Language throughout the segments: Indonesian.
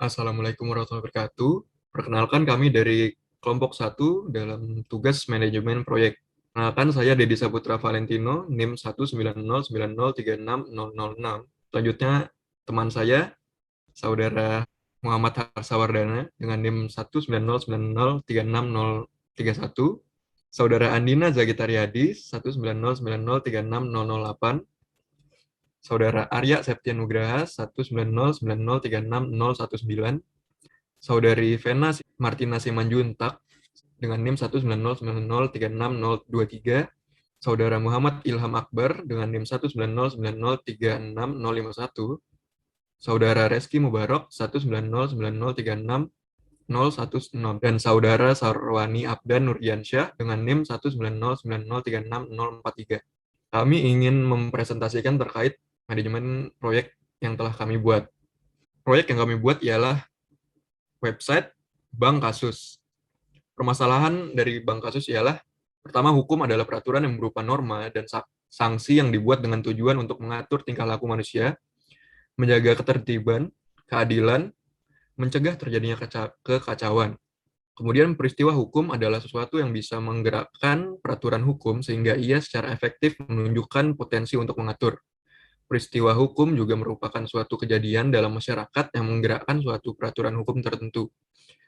Assalamualaikum warahmatullahi wabarakatuh. Perkenalkan kami dari kelompok 1 dalam tugas manajemen proyek. Perkenalkan saya Dedi Saputra Valentino, NIM 19090360006. Selanjutnya teman saya, Saudara Muhammad Harsawardana dengan NIM 19090360031. Saudara Andina Zagitariadi 19090360008. Saudara Arya Septian Nugraha 19090360019. Saudari Vena Martina Simanjuntak dengan NIM 19090360023, Saudara Muhammad Ilham Akbar dengan NIM 19090360051, Saudara Reski Mubarok 19090360010, dan Saudara Sarwani Abdan Nurdiansyah dengan NIM 19090360043. Kami ingin mempresentasikan terkait manajemen proyek yang telah kami buat. Proyek yang kami buat ialah website bank kasus. Permasalahan dari bank kasus ialah, pertama, hukum adalah peraturan yang berupa norma dan sanksi yang dibuat dengan tujuan untuk mengatur tingkah laku manusia, menjaga ketertiban, keadilan, mencegah terjadinya kekacauan. Kemudian peristiwa hukum adalah sesuatu yang bisa menggerakkan peraturan hukum sehingga ia secara efektif menunjukkan potensi untuk mengatur. Peristiwa hukum juga merupakan suatu kejadian dalam masyarakat yang menggerakkan suatu peraturan hukum tertentu,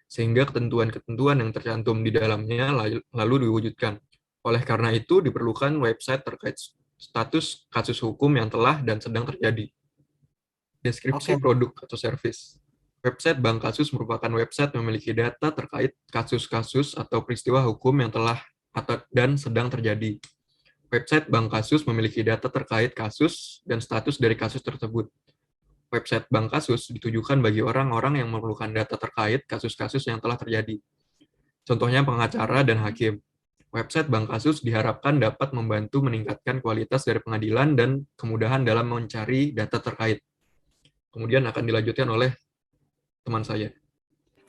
sehingga ketentuan-ketentuan yang tercantum di dalamnya lalu diwujudkan. Oleh karena itu, diperlukan website terkait status kasus hukum yang telah dan sedang terjadi. Deskripsi Oke, produk atau service. Website bank kasus merupakan website yang memiliki data terkait kasus-kasus atau peristiwa hukum yang telah dan sedang terjadi. Website bank kasus memiliki data terkait kasus dan status dari kasus tersebut. Website bank kasus ditujukan bagi orang-orang yang memerlukan data terkait kasus-kasus yang telah terjadi. Contohnya pengacara dan hakim. Website bank kasus diharapkan dapat membantu meningkatkan kualitas dari pengadilan dan kemudahan dalam mencari data terkait. Kemudian akan dilanjutkan oleh teman saya.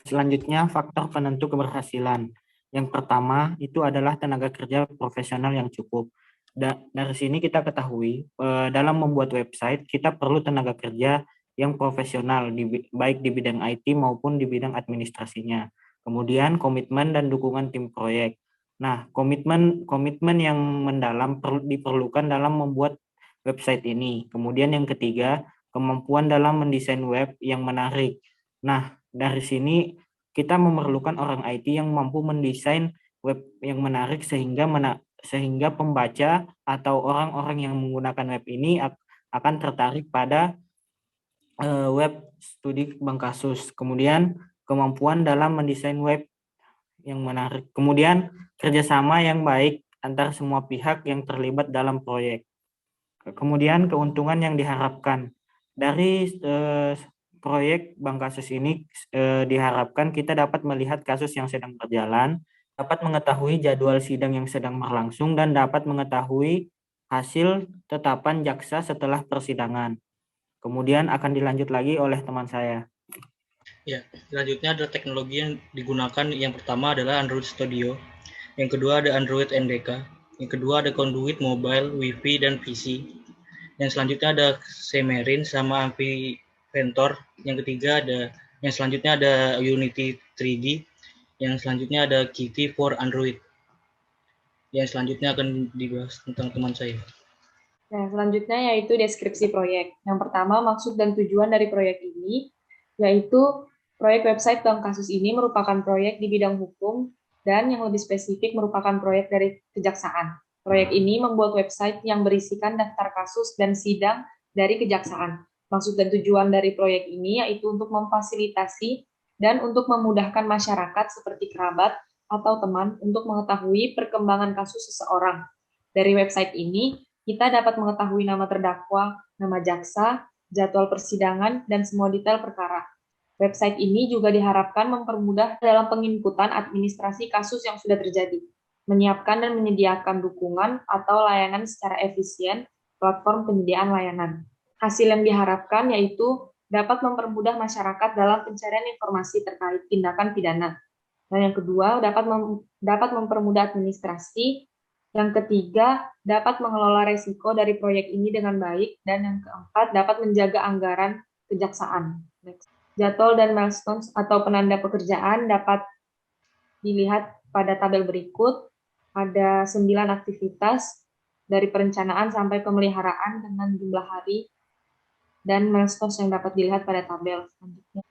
selanjutnya faktor penentu keberhasilan. Yang pertama itu adalah tenaga kerja profesional yang cukup. Dari sini kita ketahui dalam membuat website kita perlu tenaga kerja yang profesional baik di bidang IT maupun di bidang administrasinya. Kemudian komitmen dan dukungan tim proyek. Nah, komitmen yang mendalam diperlukan dalam membuat website ini. Kemudian yang ketiga, kemampuan dalam mendesain web yang menarik. Nah, dari sini kita memerlukan orang IT yang mampu mendesain web yang menarik sehingga pembaca atau orang-orang yang menggunakan web ini akan tertarik pada web studi bank kasus. Kemudian kemampuan dalam mendesain web yang menarik. Kemudian kerjasama yang baik antar semua pihak yang terlibat dalam proyek. Kemudian keuntungan yang diharapkan dari proyek bank kasus ini diharapkan kita dapat melihat kasus yang sedang berjalan, dapat mengetahui jadwal sidang yang sedang berlangsung, dan dapat mengetahui hasil tetapan jaksa setelah persidangan. Kemudian akan dilanjut lagi oleh teman saya. Ya, selanjutnya adalah teknologi yang digunakan. Yang pertama adalah Android Studio, yang kedua ada Android NDK, yang kedua ada Conduit Mobile, Wi-Fi, dan PC. Yang selanjutnya ada Xamarin sama Amphiventor. Yang ketiga yang selanjutnya ada Unity 3D. Yang selanjutnya ada Kitty for Android. Yang selanjutnya akan dibahas tentang teman saya. Nah, selanjutnya yaitu deskripsi proyek. Yang pertama, maksud dan tujuan dari proyek ini, yaitu proyek website bank kasus ini merupakan proyek di bidang hukum dan yang lebih spesifik merupakan proyek dari kejaksaan. Proyek ini membuat website yang berisikan daftar kasus dan sidang dari kejaksaan. Maksud dan tujuan dari proyek ini yaitu untuk memfasilitasi dan untuk memudahkan masyarakat seperti kerabat atau teman untuk mengetahui perkembangan kasus seseorang. Dari website ini, kita dapat mengetahui nama terdakwa, nama jaksa, jadwal persidangan, dan semua detail perkara. Website ini juga diharapkan mempermudah dalam penginputan administrasi kasus yang sudah terjadi, menyiapkan dan menyediakan dukungan atau layanan secara efisien platform penyediaan layanan. Hasil yang diharapkan yaitu dapat mempermudah masyarakat dalam pencarian informasi terkait tindakan pidana. Dan yang kedua, dapat mempermudah administrasi. Yang ketiga, dapat mengelola resiko dari proyek ini dengan baik. Dan yang keempat, dapat menjaga anggaran kejaksaan. Next. Jadwal dan milestones atau penanda pekerjaan dapat dilihat pada tabel berikut. Ada 9 aktivitas dari perencanaan sampai pemeliharaan dengan jumlah hari dan milestones yang dapat dilihat pada tabel selanjutnya.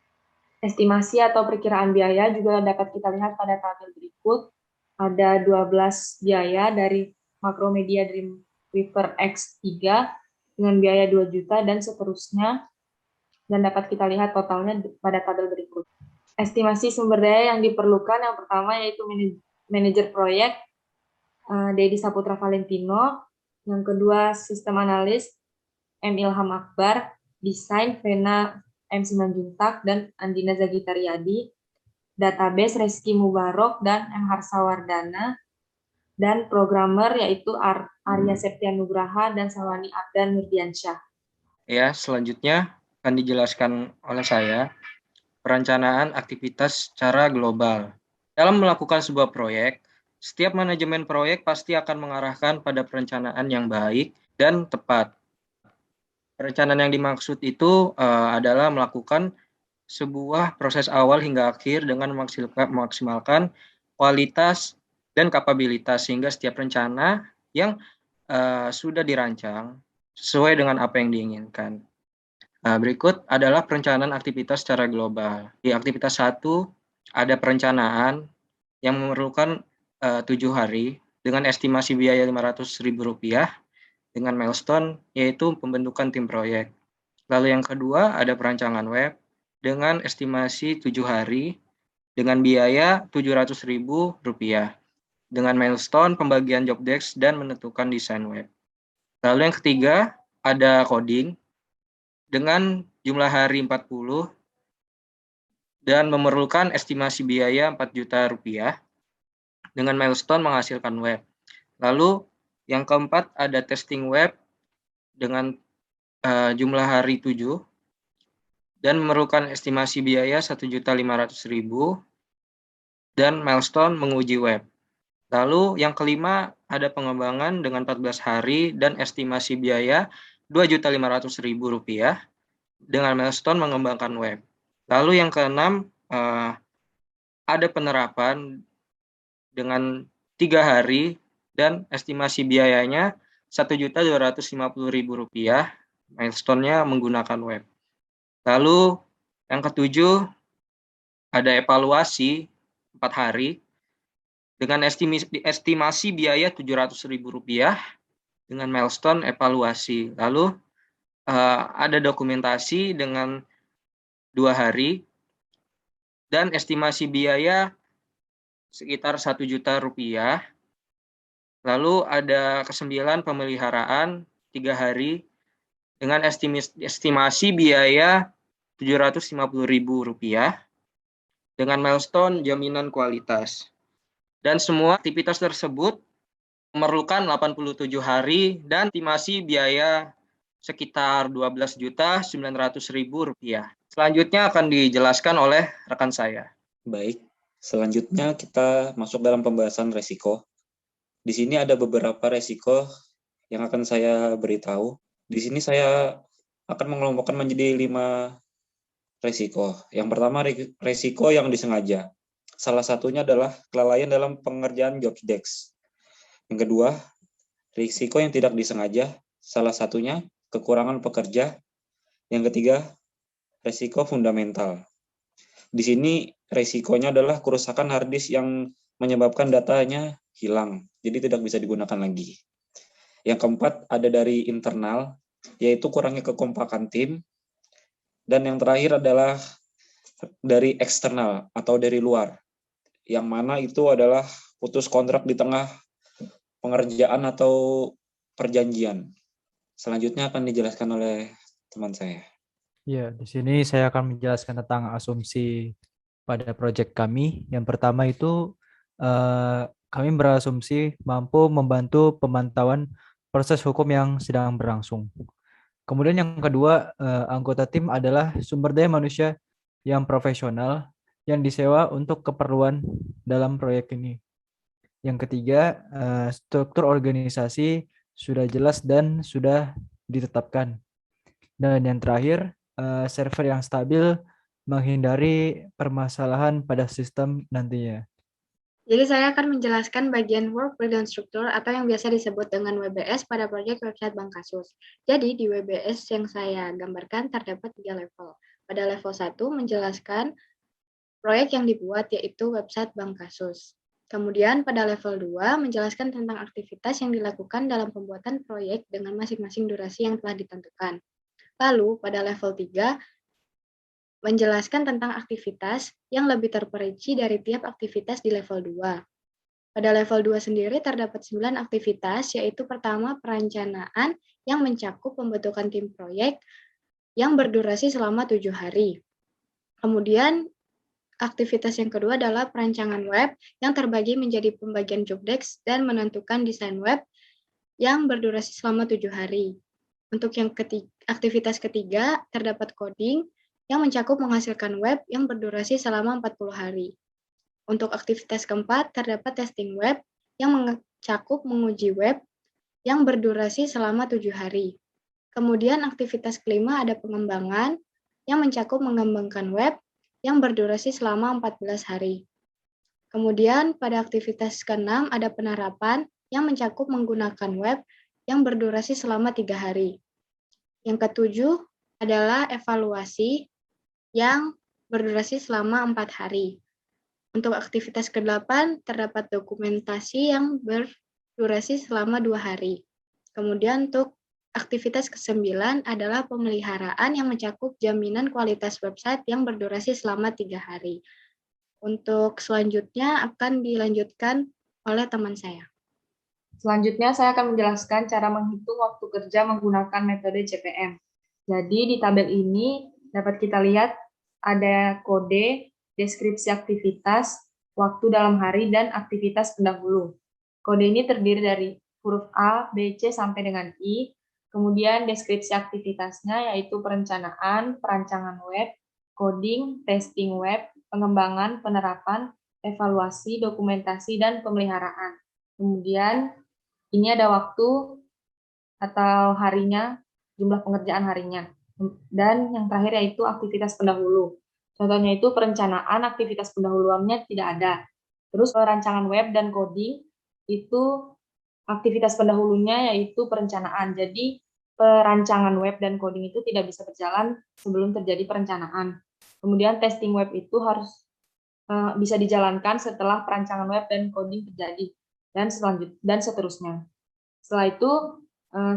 Estimasi atau perkiraan biaya juga dapat kita lihat pada tabel berikut. Ada 12 biaya dari Macromedia Dreamweaver X3 dengan biaya 2 juta dan seterusnya, dan dapat kita lihat totalnya pada tabel berikut. Estimasi sumber daya yang diperlukan yang pertama yaitu manajer proyek Dedi Saputra Valentino, yang kedua sistem analis M. Ilham Akbar, desain Vena M. Simanjuntak dan Andina Zagitariadi, database Reski Mubarok dan M. Harsawardana, dan programmer yaitu Arya Septianugraha dan Salwani Abdan Nurdiansyah. Ya, selanjutnya akan dijelaskan oleh saya perencanaan aktivitas secara global. Dalam melakukan sebuah proyek, setiap manajemen proyek pasti akan mengarahkan pada perencanaan yang baik dan tepat. Perencanaan yang dimaksud itu adalah melakukan sebuah proses awal hingga akhir dengan memaksimalkan kualitas dan kapabilitas sehingga setiap rencana yang sudah dirancang sesuai dengan apa yang diinginkan. Berikut adalah perencanaan aktivitas secara global. Di aktivitas 1 ada perencanaan yang memerlukan 7 hari dengan estimasi biaya Rp500.000 dengan milestone yaitu pembentukan tim proyek. Lalu yang kedua ada perancangan web dengan estimasi 7 hari dengan biaya Rp700.000 dengan milestone pembagian job desk dan menentukan desain web. Lalu yang ketiga ada coding dengan jumlah hari 40 dan memerlukan estimasi biaya Rp4 juta dengan milestone menghasilkan web. Lalu yang keempat ada testing web dengan jumlah hari 7 dan memerlukan estimasi biaya Rp1.500.000 dan milestone menguji web. Lalu yang kelima ada pengembangan dengan 14 hari dan estimasi biaya Rp2.500.000 dengan milestone mengembangkan web. Lalu yang keenam ada penerapan dengan 3 hari dan estimasi biayanya Rp1.250.000, milestone-nya menggunakan web. Lalu yang ketujuh ada evaluasi 4 hari dengan estimasi biaya Rp700.000 dengan milestone evaluasi. Lalu ada dokumentasi dengan 2 hari dan estimasi biaya sekitar Rp1 juta. Lalu ada ke-9 pemeliharaan 3 hari dengan estimasi biaya Rp750.000 dengan milestone jaminan kualitas. Dan semua aktivitas tersebut memerlukan 87 hari dan estimasi biaya sekitar Rp12.900.000. Selanjutnya akan dijelaskan oleh rekan saya. Baik, selanjutnya kita masuk dalam pembahasan resiko. Di sini ada beberapa resiko yang akan saya beritahu. Di sini saya akan mengelompokkan menjadi 5 resiko. Yang pertama, resiko yang disengaja. Salah satunya adalah kelalaian dalam pengerjaan job desk. Yang kedua, risiko yang tidak disengaja. Salah satunya kekurangan pekerja. Yang ketiga, risiko fundamental. Di sini risikonya adalah kerusakan hard disk yang menyebabkan datanya hilang, jadi tidak bisa digunakan lagi. Yang keempat, ada dari internal, yaitu kurangnya kekompakan tim. Dan yang terakhir adalah dari eksternal atau dari luar, yang mana itu adalah putus kontrak di tengah pengerjaan atau perjanjian. Selanjutnya akan dijelaskan oleh teman saya. Ya, di sini saya akan menjelaskan tentang asumsi pada proyek kami. Yang pertama itu kami berasumsi mampu membantu pemantauan proses hukum yang sedang berlangsung. Kemudian yang kedua, anggota tim adalah sumber daya manusia yang profesional yang disewa untuk keperluan dalam proyek ini. Yang ketiga, struktur organisasi sudah jelas dan sudah ditetapkan. Dan yang terakhir, server yang stabil menghindari permasalahan pada sistem nantinya. Jadi saya akan menjelaskan bagian work breakdown struktur atau yang biasa disebut dengan WBS pada proyek website bank kasus. Jadi di WBS yang saya gambarkan terdapat 3 level. Pada level 1 menjelaskan proyek yang dibuat yaitu website bank kasus. Kemudian pada level 2 menjelaskan tentang aktivitas yang dilakukan dalam pembuatan proyek dengan masing-masing durasi yang telah ditentukan. Lalu pada level 3 menjelaskan tentang aktivitas yang lebih terperinci dari tiap aktivitas di level 2. Pada level 2 sendiri terdapat 9 aktivitas, yaitu pertama perencanaan yang mencakup pembentukan tim proyek yang berdurasi selama 7 hari. Kemudian aktivitas yang kedua adalah perancangan web yang terbagi menjadi pembagian job desk dan menentukan desain web yang berdurasi selama 7 hari. Untuk yang aktivitas ketiga terdapat coding yang mencakup menghasilkan web yang berdurasi selama 40 hari. Untuk aktivitas keempat, terdapat testing web yang mencakup menguji web yang berdurasi selama 7 hari. Kemudian aktivitas kelima ada pengembangan yang mencakup mengembangkan web yang berdurasi selama 14 hari. Kemudian pada aktivitas keenam ada penerapan yang mencakup menggunakan web yang berdurasi selama 3 hari. Yang ketujuh adalah evaluasi yang berdurasi selama 4 hari. Untuk aktivitas ke-8 terdapat dokumentasi yang berdurasi selama 2 hari. Kemudian untuk aktivitas ke-9 adalah pemeliharaan yang mencakup jaminan kualitas website yang berdurasi selama 3 hari. Untuk selanjutnya akan dilanjutkan oleh teman saya. Selanjutnya saya akan menjelaskan cara menghitung waktu kerja menggunakan metode CPM. Jadi di tabel ini dapat kita lihat ada kode, deskripsi aktivitas, waktu dalam hari, dan aktivitas pendahulu. Kode ini terdiri dari huruf A, B, C, sampai dengan I. Kemudian deskripsi aktivitasnya yaitu perencanaan, perancangan web, coding, testing web, pengembangan, penerapan, evaluasi, dokumentasi, dan pemeliharaan. Kemudian ini ada waktu atau harinya, jumlah pengerjaan harinya. Dan yang terakhir yaitu aktivitas pendahulu. Contohnya itu perencanaan, aktivitas pendahuluannya tidak ada. Terus perancangan web dan coding itu aktivitas pendahulunya yaitu perencanaan. Jadi perancangan web dan coding itu tidak bisa berjalan sebelum terjadi perencanaan. Kemudian testing web itu harus bisa dijalankan setelah perancangan web dan coding terjadi dan seterusnya. Setelah itu,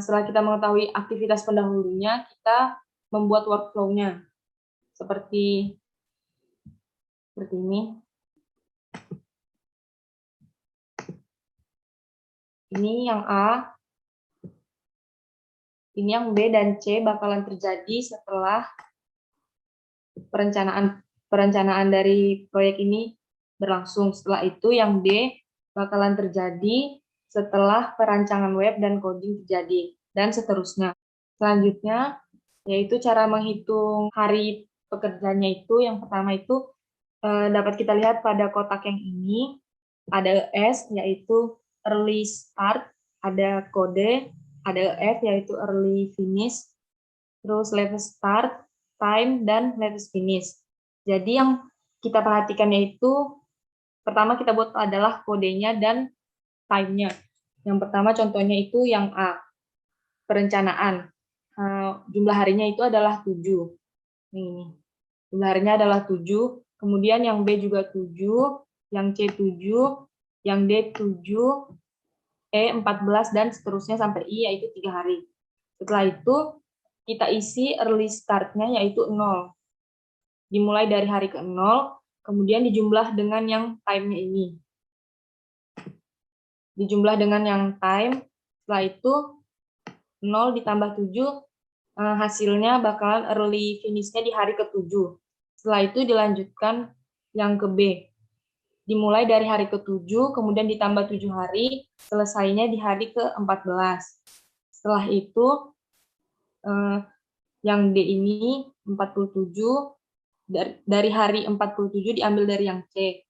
setelah kita mengetahui aktivitas pendahulunya, kita membuat workflow-nya seperti ini. Ini yang A, ini yang B dan C bakalan terjadi setelah perencanaan dari proyek ini berlangsung. Setelah itu yang D bakalan terjadi setelah perancangan web dan coding terjadi, dan seterusnya. Selanjutnya, yaitu cara menghitung hari pekerjanya itu, yang pertama itu dapat kita lihat pada kotak yang ini, ada S, yaitu early start, ada kode, ada F, yaitu early finish, terus latest start, time, dan latest finish. Jadi yang kita perhatikan yaitu, pertama kita buat adalah kodenya dan time-nya. Yang pertama contohnya itu yang A, perencanaan. Jumlah harinya itu adalah 7. Nih, jumlah harinya adalah 7. Kemudian yang B juga 7, yang C 7, yang D 7, E 14, dan seterusnya sampai I, yaitu 3 hari. Setelah itu, kita isi early start-nya yaitu 0. Dimulai dari hari ke-0, kemudian dijumlah dengan yang time-nya ini. Dijumlah dengan yang time, setelah itu 0 ditambah 7, hasilnya bakalan early finish-nya di hari ke-7. Setelah itu dilanjutkan yang ke B. Dimulai dari hari ke-7, kemudian ditambah 7 hari, selesainya di hari ke-14. Setelah itu, yang D ini 47, dari hari 47 diambil dari yang C.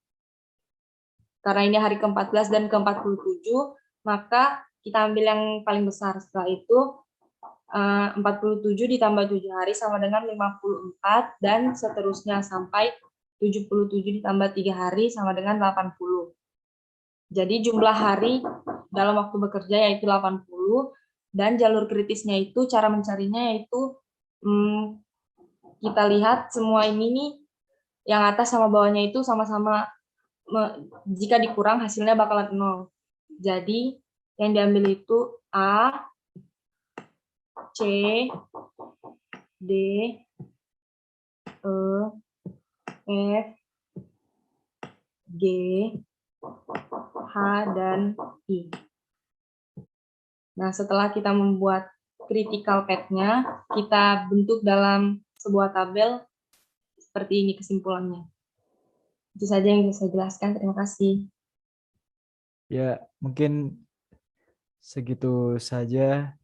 Karena ini hari ke-14 dan ke-47, maka kita ambil yang paling besar. Setelah itu, 47 ditambah 7 hari sama dengan 54 dan seterusnya sampai 77 ditambah 3 hari sama dengan 80. Jadi jumlah hari dalam waktu bekerja yaitu 80 dan jalur kritisnya itu cara mencarinya yaitu kita lihat semua ini nih yang atas sama bawahnya itu sama-sama jika dikurang hasilnya bakalan 0. Jadi yang diambil itu A, C, D, E, F, G, H, dan I. Nah, setelah kita membuat critical path-nya, kita bentuk dalam sebuah tabel seperti ini kesimpulannya. Itu saja yang bisa saya jelaskan. Terima kasih. Ya, mungkin segitu saja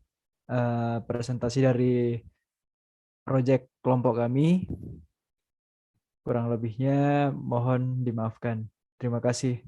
presentasi dari proyek kelompok kami. Kurang lebihnya mohon dimaafkan. Terima kasih.